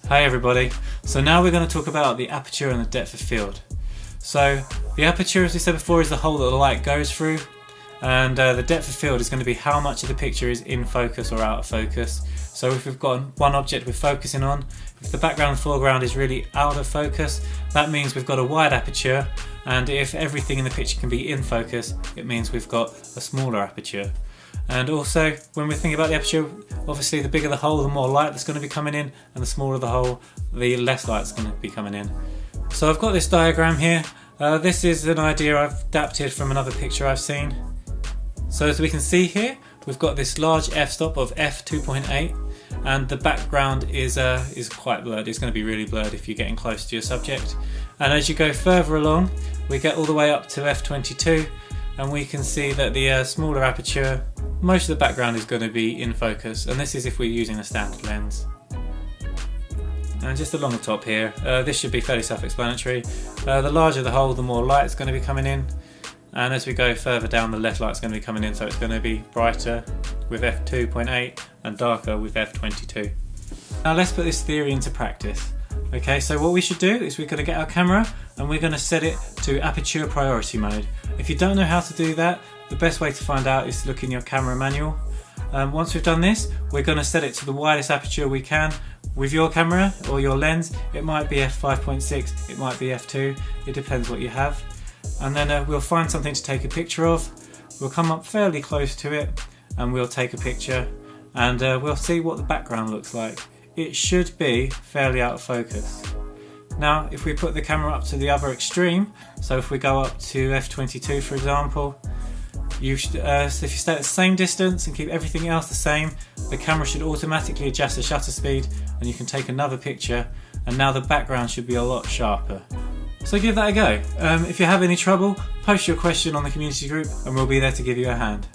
Hi everybody, so now we're going to talk about the aperture and the depth of field. So the aperture, as we said before, is the hole that the light goes through, and the depth of field is going to be how much of the picture is in focus or out of focus. So if we've got one object we're focusing on, if the background and foreground is really out of focus, that means we've got a wide aperture, and if everything in the picture can be in focus, it means we've got a smaller aperture. And also, when we're thinking about the aperture, obviously the bigger the hole, the more light that's going to be coming in, and the smaller the hole, the less light that's going to be coming in. So I've got this diagram here. This is an idea I've adapted from another picture I've seen. So as we can see here, we've got this large f-stop of f2.8, and the background is quite blurred. It's going to be really blurred if you're getting close to your subject. And as you go further along, we get all the way up to f22, and we can see that the smaller aperture, most of the background is going to be in focus, and this is if we're using a standard lens. And just along the top here, this should be fairly self-explanatory. The larger the hole, the more light is going to be coming in, and as we go further down, the less light is going to be coming in, so it's going to be brighter with f2.8 and darker with f22. Now let's put this theory into practice. Okay, so what we should do is we're going to get our camera and we're going to set it to aperture priority mode. If you don't know how to do that, the best way to find out is to look in your camera manual. Once we've done this, we're going to set it to the widest aperture we can with your camera or your lens. It might be f5.6, it might be f2, it depends what you have. And then we'll find something to take a picture of. We'll come up fairly close to it and we'll take a picture, and we'll see what the background looks like. It should be fairly out of focus. Now if we put the camera up to the other extreme, so if we go up to f22 for example, so if you stay at the same distance and keep everything else the same, the camera should automatically adjust the shutter speed and you can take another picture, and now the background should be a lot sharper. So give that a go. If you have any trouble, post your question on the community group and we'll be there to give you a hand.